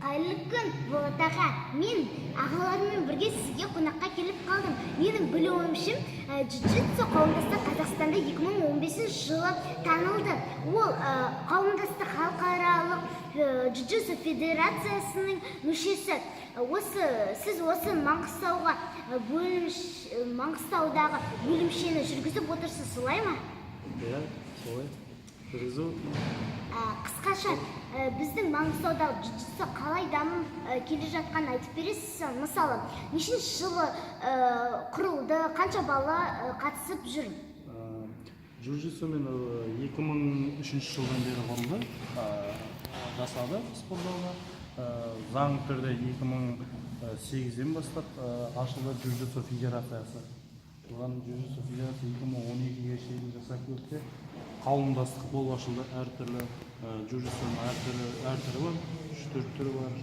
Қайырлы күн, Болат аға. Мен ағаларыммен бірге сізге қонаққа келіп қалдым. Менің білуімше, джиу-джитсу қауымдастық Қазақстанда 2015 жылы танылды. Ол қауымдастық халықаралық джиу-джитсу федерациясының мүшесі. Сіз осы Маңғыстаудағы бөлімшені жүргізіп отырсыз, солай ма? Иә, солай. Жүргізу. Қысқаша, біздің Маңғыстаудағы джиу-джитсу қалай дамып келе жатқанын айтып бересіз? Мысалы, нешінші жылы құрылды, қанша бала қатысып жүр? Джиу-джитсу мен 2003 жылдан бері құрылды, жасады спортзалда. Заң түрде 2008-ден бастап ашылды джиу-джитсу федерациясы. Оған джиу-джитсу федерациясы 2012-ге шейін жасап өтті. Қауымдастық болып ашылды. Әртүрлі джиу-джитсуның әртүрлі бар, 3-4 түрі бар.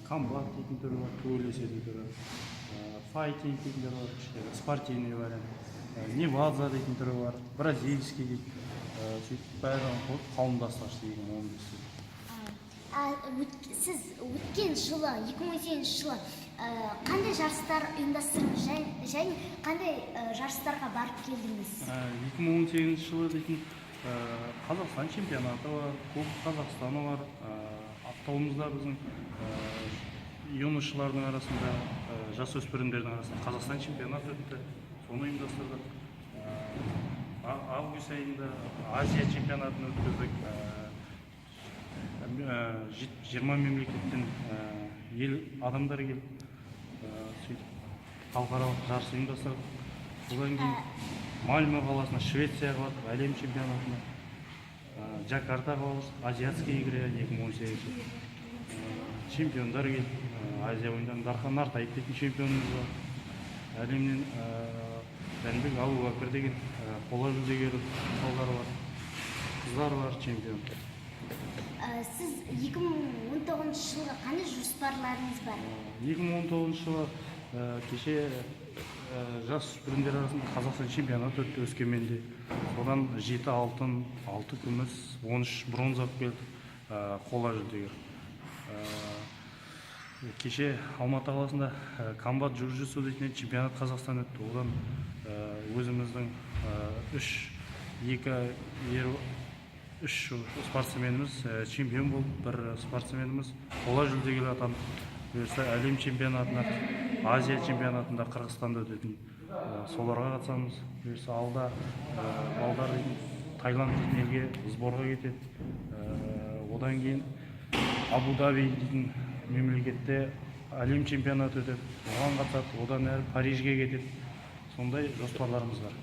Комбат дейтін түрі бар, төбелесетін түрі, файтинг дейтін түрі бар, спортивный вариант, неваза дейтін түрі бар, бразильский дейді. Сөйтіп бәрі қауымдастық ашты 2015-те. Сіз өткен жылы, 2018 жылы қандай жарыстар ұйымдастырдыңыз және қандай жарыстарға барып келдіңіз? 2018 жылы дейтін Қазақстан чемпионаты бар, Кубок Қазақстаны бар. Ақтауымызда біздің юношылардың арасында, жасөспірімдердің арасында Қазақстан чемпионаты өтті. Соны ұйымдастырдық. Август айында Азия чемпионатын өткіздік. 20 мемлекеттен ел адамдар келіп, халықаралық жарыс ұйымдастырдық. Содан кейін Мальмө қаласына, Швецияға бардық, әлем чемпионатына. Джакарта қаласы, Азиатские игры 2018. Чемпиондар келіп, Азия ойындарында Дархан Нартаев дейтін чемпионымыз бар. Әлемнен Жәнібек Абубәкір деген қола жүлдегері балдар бар, қыздар бар, чемпион. Сіз 2019 жылға қандай жоспарларыңыз бар? 2019 жылы кеше жасөспірімдер арасында Қазақстан чемпионаты өтті Өскеменде. Содан 7 алтын, 6 күміс, 13 бронза келді, қола жүлдегер. Кеше Алматы қаласында комбат джиу-джитсу дейтін чемпионат Қазақстан өтті. Одан өзіміздің 3 спортсменіміз чемпион болды, бір спортсменіміз қола жүлдегер атанды. Бұйырса әлем чемпионатына, Азия чемпионатында Қырғызстанда өтетін соларға қатысамыз. Бұйырса алда балдар Таиланд дейтін елге сборға кетеді. Одан кейін Абу-Даби дейтін мемлекетте әлем чемпионаты өтеді. Оған қатысады, одан әрі Парижге кетеді. Сондай жоспарларымыз бар.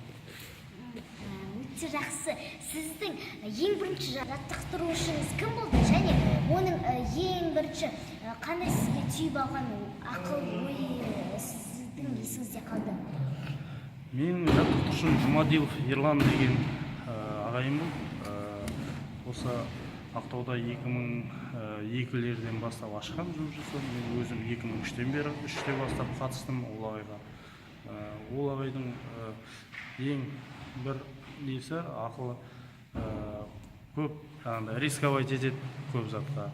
Өте жақсы. Сіздің ең бірінші жаттықтырушыңыз кім болды? Және оның ең бірінші қандай сізге түйіп алған ақыл ойы сіздің есіңізде қалды? Мен жаттықтырушым Жұмадилов Ерлан деген ағайым болды. Осы Ақтауда 2002-лерден бастап ашқан джиу-джитсу. Мен өзім 2003-тен бері 3-те бастап қатыстым ол ағайға. Ол ағайдың ең бір несі ақылы, көп рисковать етеді көп затқа.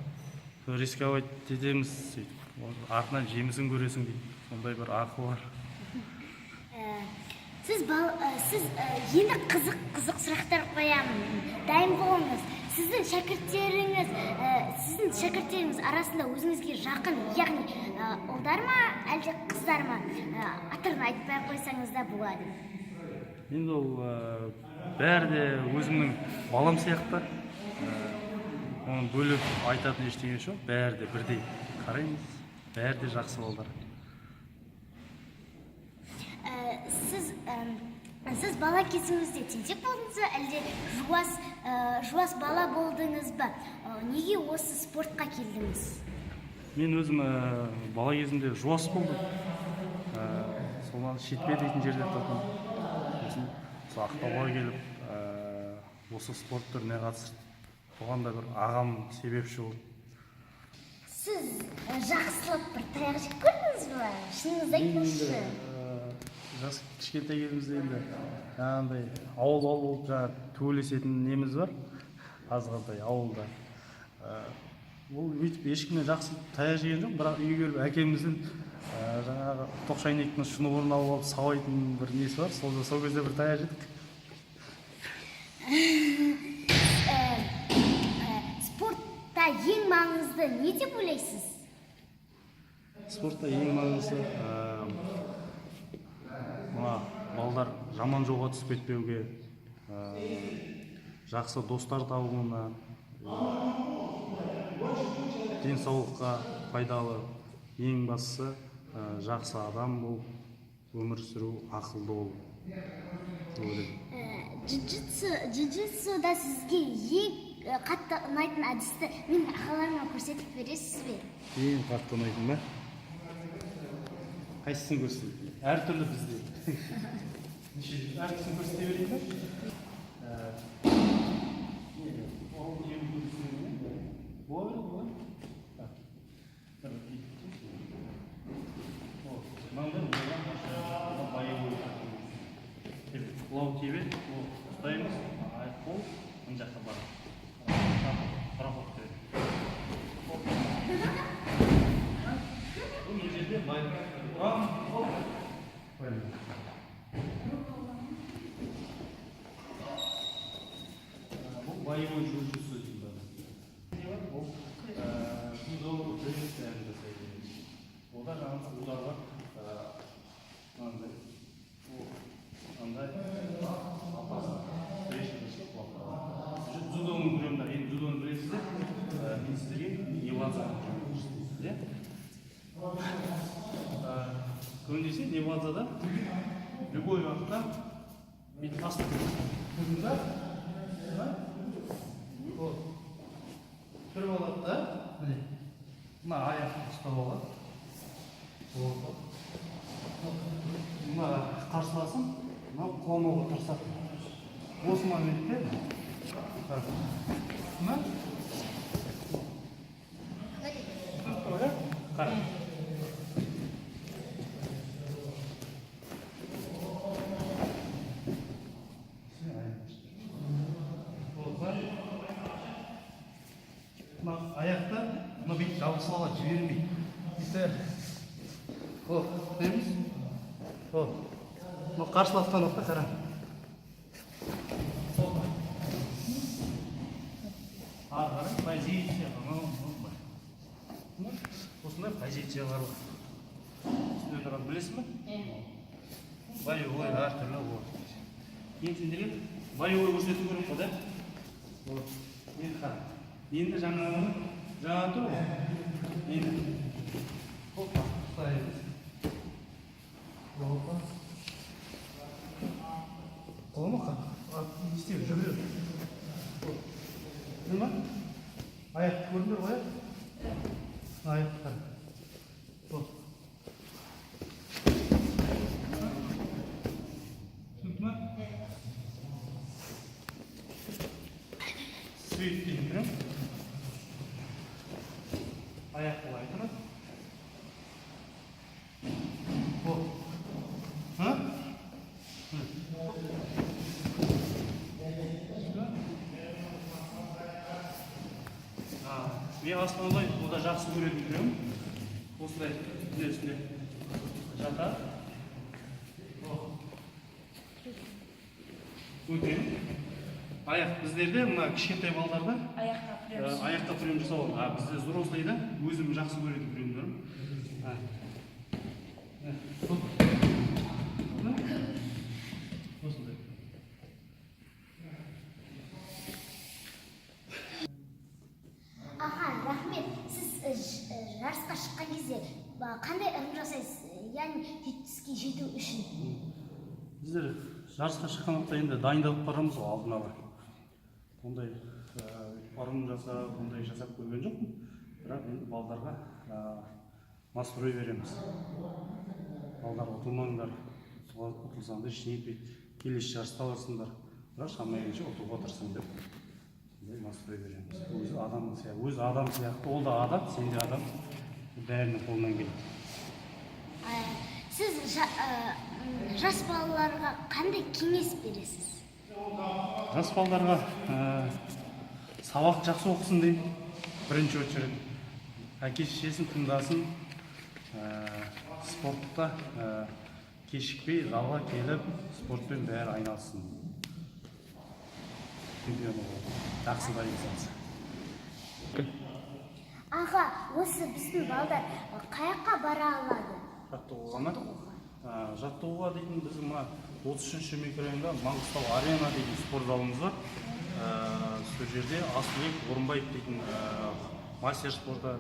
Рисковать етеміз, артынан жемісін көресің дейді. Сондай бір ақыл бар. Сіз енді қызық сұрақтар қоямын. Дайын болыңыз. Сіздің шәкірттеріңіз арасында өзіңізге жақын, яғни ұлдар ма, әлде қыздар ма? Аттарын айтпай қойсаңыз да болады. Енді ол бәрі де өзімнің балам сияқты. Оны бөліп айтатын ештеңе жоқ. Бәрі де бірдей қараймыз. Бәрі де жақсы балдар. Сіз бала кезіңізде тентек болдыңыз ба, әлде жуас бала болдыңыз ба? Неге осы спортқа келдіңіз? Мен өзім бала кезімде жуас болдым. Содан Шетпе дейтін жерде тұрдым. Ақтауға келіп осы спорт түріне қатысып, оған да бір ағам себепші болды. Сіз жақсылап бір таяқ жеп көрдіңіз ба? Шыныңызды айтыңызшы. Жас кішкентай кезімізде енді жаңағындай ауыл болып төбелесетін неміз бар, азғантай ауылда. ол өйтіп ешкімнен жақсы таяқ жеген жоқ, бірақ үйге келіп әкеміздің жаңағы тоқ шайнектің шнурын алып алып сабайтын бір несі бар, сол кезде бір таяқ жедік. Спортта ең маңызды не деп ойлайсыз? Спортта ең маңыздысы мына балдар жаман жолға түсіп кетпеуге, жақсы достар табуына, денсаулыққа пайдалы, ең бастысы жақсы адам бол, өмір сүру, ақылды бол. Джиу-джитсуда сізге ең қатты ұнайтын әдісті мен ағаларыма көрсетіп бересіз бе? Ең қатты ұнайтын ба? Қайсысын көрсетейін? Әртүрлі бізде. Әртүрлісін көрсете берейін бе? Лау тебе, ұстаймыз, аяқ қол, мына жаққа барады. Параход керек. Бұл жерде бұл боевой jiu-jitsu дейді. Ол дзюдо тренинг жасайды. Олар жаңағы ударға дзюдоны көремдер. Енді дзюдоны білесіздер, мен сіздерге невадзаны көрсетейін. Көбінесе невадзада любой уақытта бүйтіп астық көзіңді түріп алады да, мына аяқты ұстап алады. Мына қарсыласым қуануға тырысады. Осы моментте қара. Аяқта мұны бүйтіп жабысып алады, жібермейді. Дейміз? Мұны қарсыласқан уақытта қара. Ары қарай позиция. Осындай позициялар бар. Үстінде тұрған білесің бе? Боевой әртүрлі болады. Енді сендерге боевой көрсету керек қой, да? Енді қара. Енді жаңа тұр ғой. Енді ұстаймыз. Қолыма қа? Не істеймін? Жүгіреді. Көрдің ба? Аяқ көрдіңдер ғой? Аяқ қара. Түсінді ма? Свет дейін тұрым. Аяқ былай тұрады. Мен аспандай ода жақсы көретін көремін. Осылай үстінде жатады. Өтемін. Аяқ біздерде, мына кішкентай балдарда аяқта прем жасау. Бізде взрослыйда өзім жақсы көретін премдерім. Осындай. Аға, рахмет. Сіз жарысқа шыққан кезде қандай ырым жасайсыз? Яғни жетістікке жету үшін? Біздер жарысқа шыққан уақытта енді дайындалып барамыз ғой алдын ала. Ондай ырым жасап, ондай жасап көрген жоқпын. Бірақ енді балдарға настрой береміз. Балдар ұтылмаңдар, ұтылсаңдар ештеңе етпейді. Келесі жарыста барсыңдар. Бірақ шамайынша ұтуға тырысың деп настрой береміз. Өзі адам сияқты, ол да адам, сен де адам. Бәрінің қолынан келеді. Сіз жас балаларға қандай кеңес бересіз? Жас балдарға сабақ жақсы оқысын деймін. бірінші очередь әке шешесін тыңдасын, спортта кешікпей залға келіп спортпен бәрі айналсын. Жақсы да екенсіз. Аға, осы біздің балдар қаяққа бара алады? Жаттығуға дейтін біздің 33-ші микрорайонда Маңғыстау арена дейтін спорт залымыз бар. Сол жерде Асылбек Орынбаев дейтін мастер спорта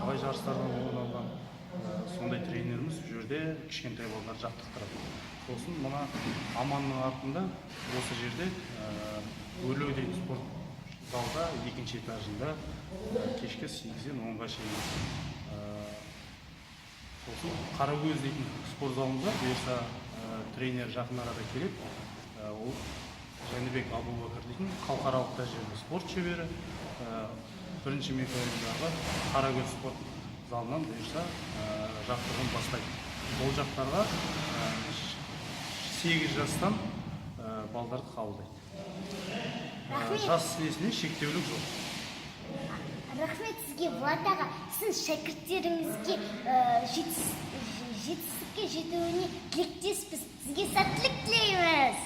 абай жарыстардан орын алған сондай тренеріміз сол жерде кішкентай балалар жаттықтырады. Сосын мына Аманның артында осы жерде Өрлеу дейтін спорт залда екінші этажында кешкі 8-ден 10-ға шейін. Сосын Қарагөз дейтін спорт залымызда бұйырса тренер жақын арада келеді. Ол Жәнібек Абубакыр дейтін халықаралық дәрежелі спорт шебері. Бірінші микрорайондағы Қарагөз спорт залынан бұйырса жаттығуын бастайды. Ол жақтарға 8 жастан балдарды қабылдайды. Жас несіне шектеулік жоқ. Рахмет сізге, Влад аға. Сіз шәкірттеріңізге жетістікке жетуіне тілектеспіз. Сізге сәттілік тілейміз.